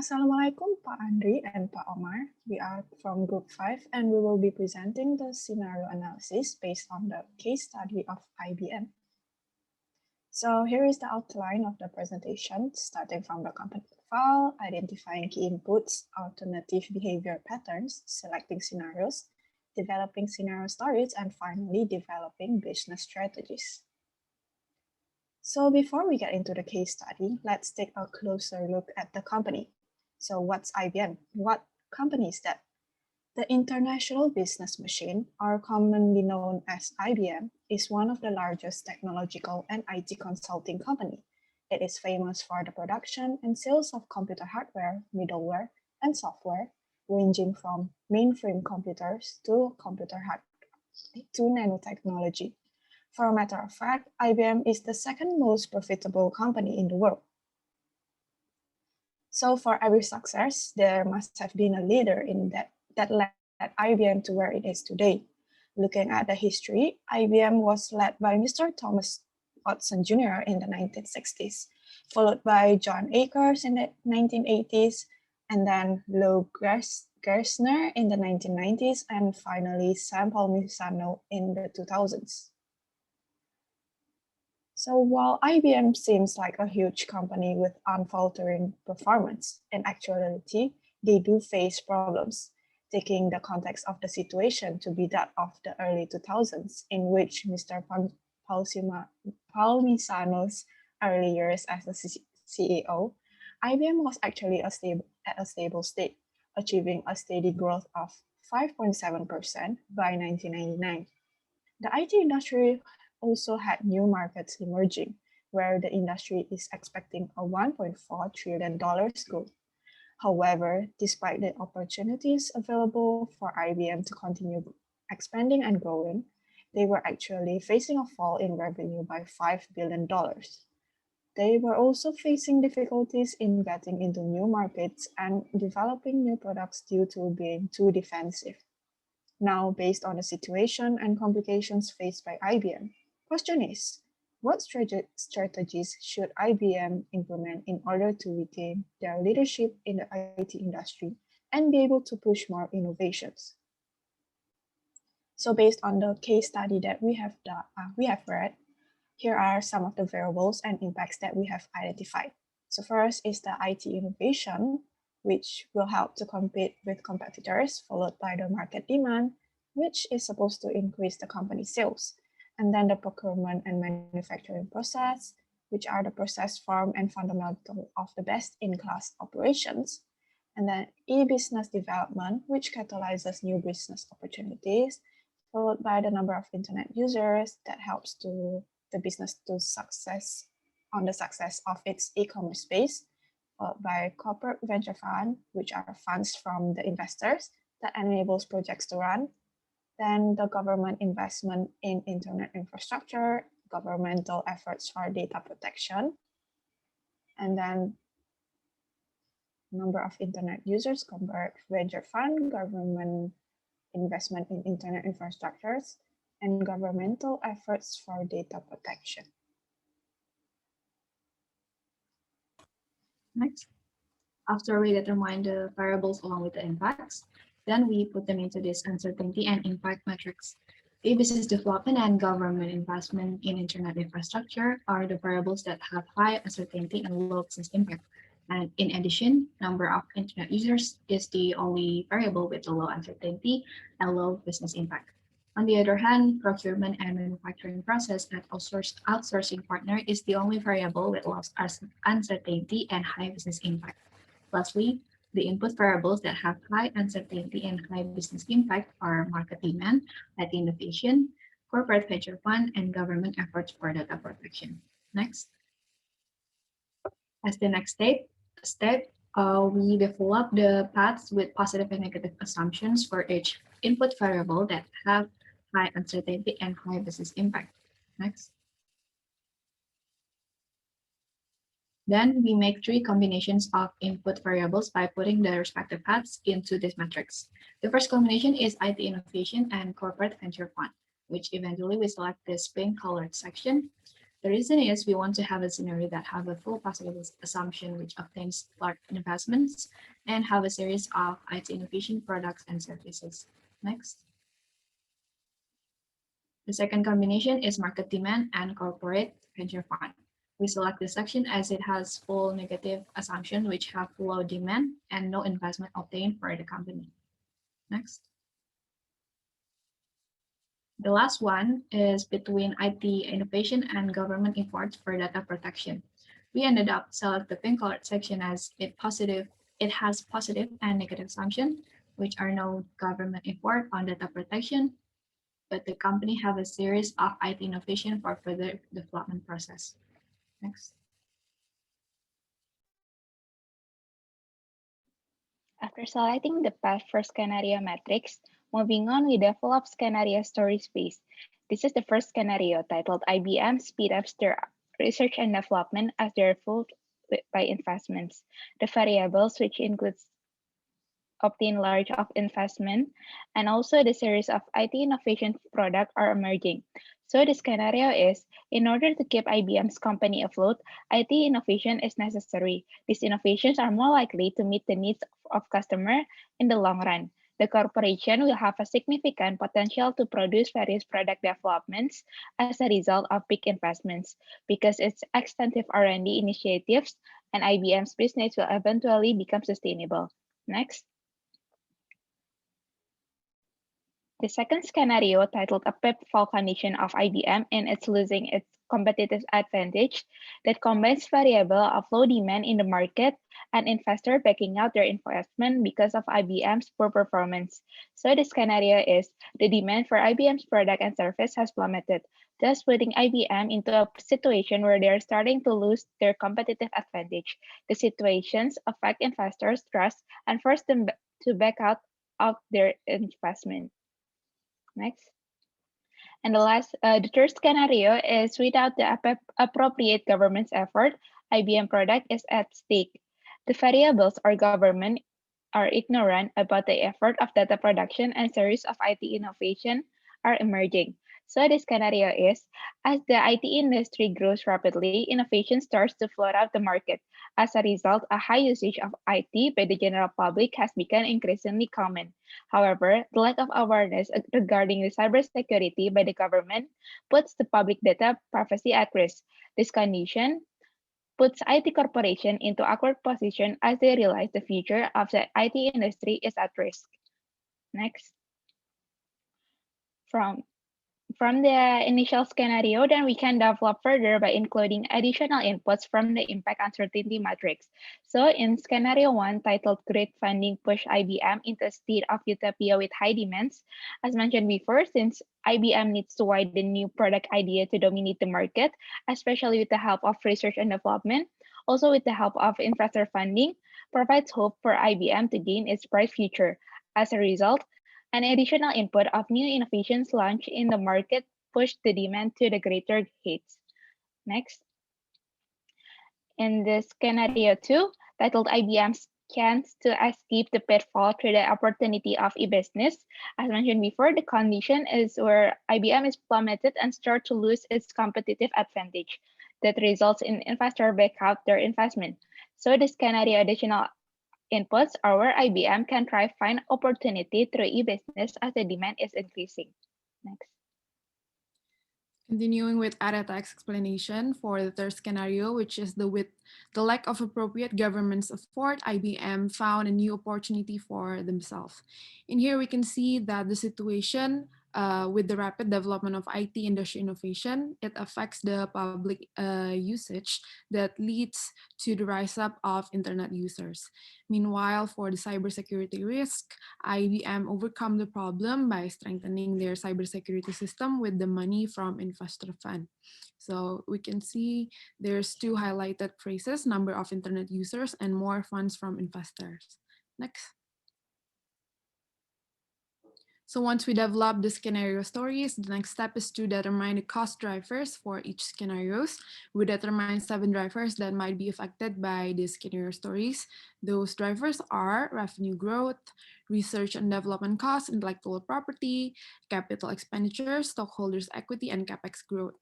Assalamualaikum Pak Andri and Pak Omar. We are from Group 5 and we will be presenting the scenario analysis based on the case study of IBM. So here is the outline of the presentation, starting from the company profile, identifying key inputs, alternative behavior patterns, selecting scenarios, developing scenario stories, and finally developing business strategies. So before we get into the case study, let's take a closer look at the company. So what's IBM? What company is that? The International Business Machine, or commonly known as IBM, is one of the largest technological and IT consulting company. It is famous for the production and sales of computer hardware, middleware, and software, ranging from mainframe computers to nanotechnology. For a matter of fact, IBM is the second most profitable company in the world. So for every success, there must have been a leader in that led IBM to where it is today. Looking at the history, IBM was led by Mr. Thomas Watson Jr. in the 1960s, followed by John Akers in the 1980s, and then Lou Gerstner in the 1990s, and finally Sam Palmisano in the 2000s. So while IBM seems like a huge company with unfaltering performance, in actuality, they do face problems, taking the context of the situation to be that of the early 2000s, in which Mr. Palmisano's early years as a CEO, IBM was actually at a stable state, achieving a steady growth of 5.7% by 1999. The IT industry also had new markets emerging, where the industry is expecting a $1.4 trillion growth. However, despite the opportunities available for IBM to continue expanding and growing, they were actually facing a fall in revenue by $5 billion. They were also facing difficulties in getting into new markets and developing new products due to being too defensive. Now, based on the situation and complications faced by IBM, question is, what strategies should IBM implement in order to retain their leadership in the IT industry and be able to push more innovations? So based on the case study that we have read, here are some of the variables and impacts that we have identified. So first is the IT innovation, which will help to compete with competitors, followed by the market demand, which is supposed to increase the company's sales. And then the procurement and manufacturing process, which are the process form and fundamental of the best-in-class operations. And then e-business development, which catalyzes new business opportunities, followed by the number of internet users that helps to the business to on the success of its e-commerce space, followed by corporate venture fund, which are funds from the investors that enables projects to run. Then the government investment in internet infrastructure, governmental efforts for data protection, and then number of internet users, corporate venture fund, government investment in internet infrastructures, and governmental efforts for data protection. Next, after we determine the variables along with the impacts, then we put them into this uncertainty and impact matrix. E-business development and government investment in internet infrastructure are the variables that have high uncertainty and low business impact. And in addition, number of internet users is the only variable with a low uncertainty and low business impact. On the other hand, procurement and manufacturing process at outsourcing partner is the only variable with low uncertainty and high business impact. Lastly, the input variables that have high uncertainty and high business impact are market demand, IT innovation, corporate venture fund, and government efforts for data protection. Next. As the next step, we develop the paths with positive and negative assumptions for each input variable that have high uncertainty and high business impact. Next. Then we make 3 combinations of input variables by putting the respective paths into this matrix. The first combination is IT innovation and corporate venture fund, which eventually we select this pink colored section. The reason is we want to have a scenario that have a full positive assumption which obtains large investments and have a series of IT innovation products and services. Next. The second combination is market demand and corporate venture fund. We select this section as it has full negative assumption which have low demand and no investment obtained for the company. Next. The last one is between IT innovation and government efforts for data protection. We ended up select the pink colored section as it has positive and negative assumption, which are no government effort on data protection, but the company have a series of IT innovation for further development process. Next. After selecting the path for scenario matrix, moving on, we develop scenario story space. This is the first scenario titled IBM speed ups their research and development as they are fueled by investments. The variables, which includes obtain large of investment, and also the series of IT innovation product are emerging. So the scenario is, in order to keep IBM's company afloat, IT innovation is necessary. These innovations are more likely to meet the needs of customer in the long run. The corporation will have a significant potential to produce various product developments as a result of big investments because its extensive R&D initiatives and IBM's business will eventually become sustainable. Next. The second scenario, titled A Pitfall Condition of IBM and its losing its competitive advantage, that combines variable of low demand in the market and investor backing out their investment because of IBM's poor performance. So the scenario is the demand for IBM's product and service has plummeted, thus putting IBM into a situation where they are starting to lose their competitive advantage. The situations affect investors' trust and force them to back out of their investment. Next. And the third scenario is without the appropriate government's effort, IBM product is at stake. The variables or government are ignorant about the effort of data production and series of IT innovation are emerging. So the scenario is, as the IT industry grows rapidly, innovation starts to flood out the market. As a result, a high usage of IT by the general public has become increasingly common. However, the lack of awareness regarding the cybersecurity by the government puts the public data privacy at risk. This condition puts IT corporation into awkward position as they realize the future of the IT industry is at risk. Next. From from the initial scenario, then we can develop further by including additional inputs from the impact uncertainty matrix. So in scenario 1, titled Great Funding Push IBM into a state of utopia with high demands, as mentioned before, since IBM needs to widen new product idea to dominate the market, especially with the help of research and development, also with the help of investor funding, provides hope for IBM to gain its bright future. As a result, an additional input of new innovations launched in the market pushed the demand to the greater heights. Next. In the scenario 2, titled IBM's chance to escape the pitfall through the opportunity of e-business. As mentioned before, the condition is where IBM is plummeted and start to lose its competitive advantage. That results in investor back out their investment. So the scenario additional inputs are where IBM can try find opportunity through e-business as the demand is increasing. Next. Continuing with Aratac's explanation for the third scenario, which is with the lack of appropriate government support, IBM found a new opportunity for themselves. In here, we can see that the situation with the rapid development of IT industry innovation, it affects the public usage that leads to the rise up of internet users. Meanwhile, for the cybersecurity risk, IBM overcome the problem by strengthening their cybersecurity system with the money from investor fund. So we can see there's two highlighted phrases, number of internet users and more funds from investors. Next. So once we develop the scenario stories, the next step is to determine the cost drivers for each scenarios. We determine 7 drivers that might be affected by the scenario stories. Those drivers are revenue growth, research and development costs, intellectual property, capital expenditure, stockholders' equity, and capex growth.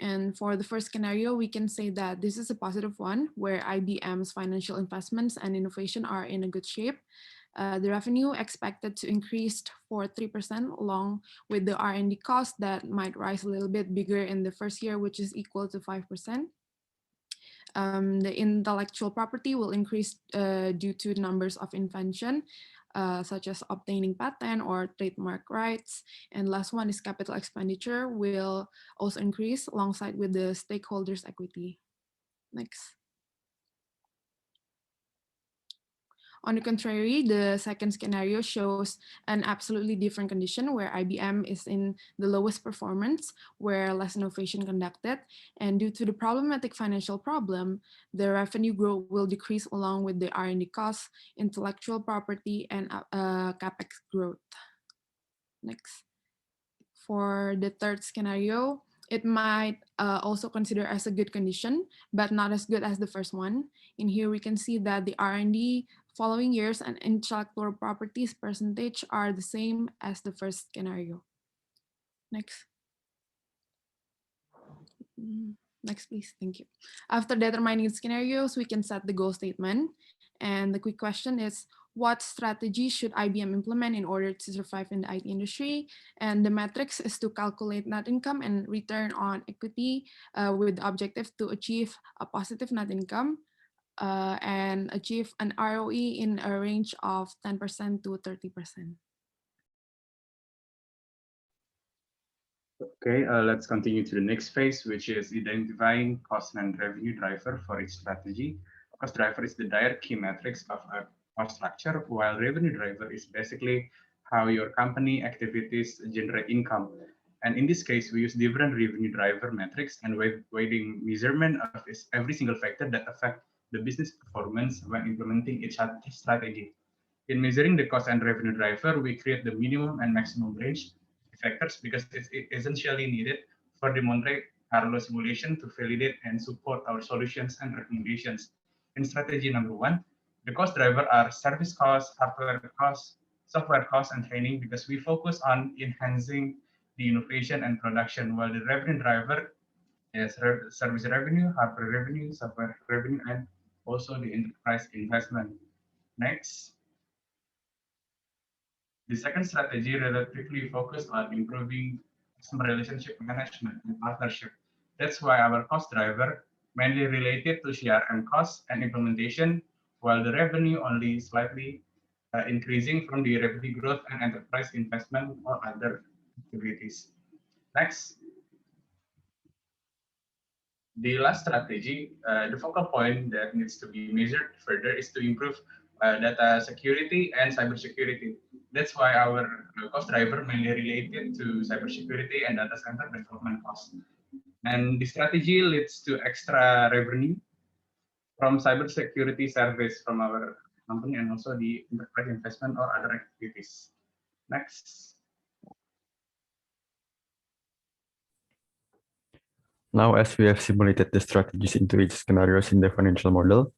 And for the first scenario, we can say that this is a positive one where IBM's financial investments and innovation are in a good shape. The revenue expected to increase for 3% along with the R&D cost that might rise a little bit bigger in the first year, which is equal to 5%. The intellectual property will increase due to numbers of invention, such as obtaining patent or trademark rights. And last one is capital expenditure will also increase alongside with the stakeholders' equity. Next. On the contrary, the second scenario shows an absolutely different condition where IBM is in the lowest performance, where less innovation conducted, and due to the problematic financial problem, the revenue growth will decrease along with the R&D costs, intellectual property, and capex growth. Next. For the third scenario, it might also consider as a good condition, but not as good as the first one. In here, we can see that the R&D following years and intellectual properties percentage are the same as the first scenario. Next. Next, please. Thank you. After determining scenarios, we can set the goal statement. And the quick question is, what strategy should IBM implement in order to survive in the IT industry? And the metrics is to calculate net income and return on equity with the objective to achieve a positive net income and achieve an ROE in a range of 10% to 30%. Okay, let's continue to the next phase, which is identifying cost and revenue driver for each strategy. Cost driver is the direct key metrics of a cost structure, while revenue driver is basically how your company activities generate income. And in this case, we use different revenue driver metrics and weighting measurement of every single factor that affect the business performance when implementing each strategy. In measuring the cost and revenue driver, we create the minimum and maximum range factors because it's essentially needed for the Monte Carlo simulation to validate and support our solutions and recommendations. In strategy number one, the cost driver are service costs, hardware costs, software costs, and training because we focus on enhancing the innovation and production, while the revenue driver is service revenue, hardware revenue, software revenue, and also the enterprise investment. Next. The second strategy relatively focused on improving customer relationship management and partnership. That's why our cost driver mainly related to CRM costs and implementation, while the revenue only slightly increasing from the revenue growth and enterprise investment or other activities. Next. The last strategy, the focal point that needs to be measured further is to improve data security and cybersecurity. That's why our cost driver mainly related to cybersecurity and data center development costs. And the strategy leads to extra revenue from cybersecurity service from our company and also the enterprise investment or other activities. Next. Now, as we have simulated the strategies into each scenarios in the financial model,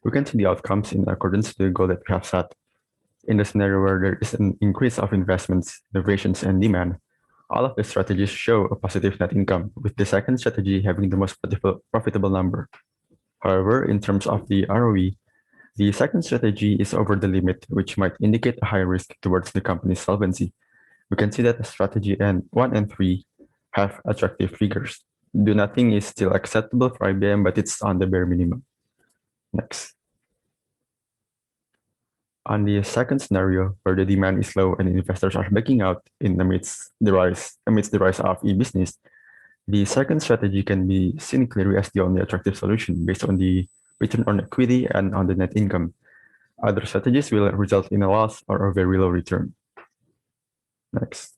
we can see the outcomes in accordance to the goal that we have set. In the scenario where there is an increase of investments, innovations, and demand, all of the strategies show a positive net income, with the second strategy having the most profitable number. However, in terms of the ROE, the second strategy is over the limit, which might indicate a high risk towards the company's solvency. We can see that the strategy 1 and 3 have attractive figures. Do nothing is still acceptable for IBM, but it's on the bare minimum. Next. On the second scenario, where the demand is low and investors are backing out amidst the rise of e-business, the second strategy can be seen clearly as the only attractive solution based on the return on equity and on the net income. Other strategies will result in a loss or a very low return. Next.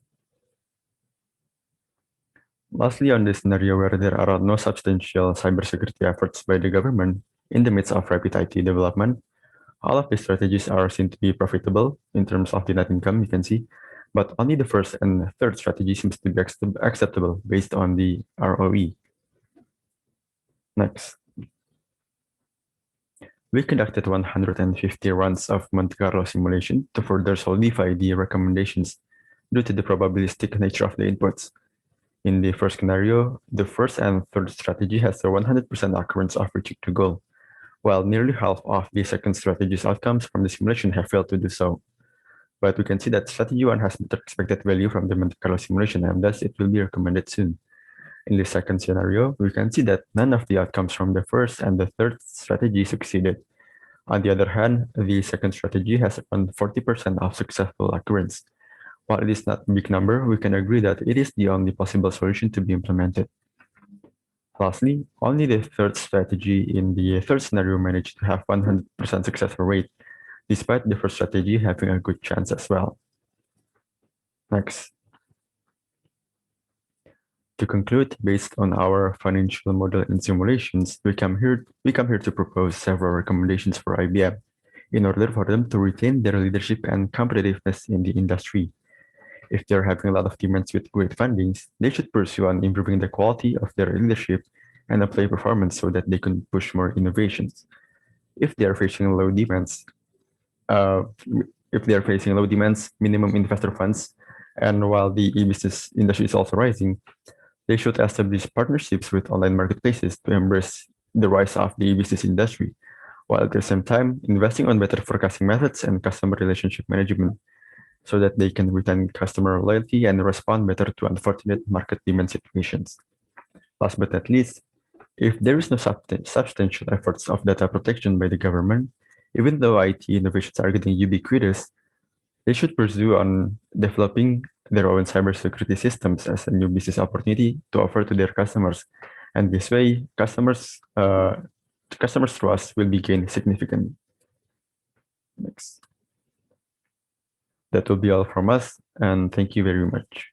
Lastly, on the scenario where there are no substantial cybersecurity efforts by the government in the midst of rapid IT development, all of the strategies are seen to be profitable in terms of the net income, you can see, but only the first and third strategy seems to be acceptable based on the ROE. Next. We conducted 150 runs of Monte Carlo simulation to further solidify the recommendations due to the probabilistic nature of the inputs. In the first scenario, the first and third strategy has a 100% occurrence of reaching the goal, while nearly half of the second strategy's outcomes from the simulation have failed to do so. But we can see that strategy 1 has better expected value from the Monte Carlo simulation, and thus it will be recommended soon. In the second scenario, we can see that none of the outcomes from the first and the third strategy succeeded. On the other hand, the second strategy has around 40% of successful occurrence. While it is not a big number, we can agree that it is the only possible solution to be implemented. Lastly, only the third strategy in the third scenario managed to have 100% successful rate, despite the first strategy having a good chance as well. Next. To conclude, based on our financial model and simulations, we come here to propose several recommendations for IBM in order for them to retain their leadership and competitiveness in the industry. If they're having a lot of demands with great fundings, they should pursue on improving the quality of their leadership and apply performance so that they can push more innovations. If they are facing low demands, minimum investor funds, and while the e-business industry is also rising, they should establish partnerships with online marketplaces to embrace the rise of the e-business industry, while at the same time investing on better forecasting methods and customer relationship management so that they can retain customer loyalty and respond better to unfortunate market demand situations. Last but not least, if there is no substantial efforts of data protection by the government, even though IT innovations are getting ubiquitous, they should pursue on developing their own cybersecurity systems as a new business opportunity to offer to their customers. And this way, customers' trust will be gained significantly. Next. That will be all from us, and thank you very much.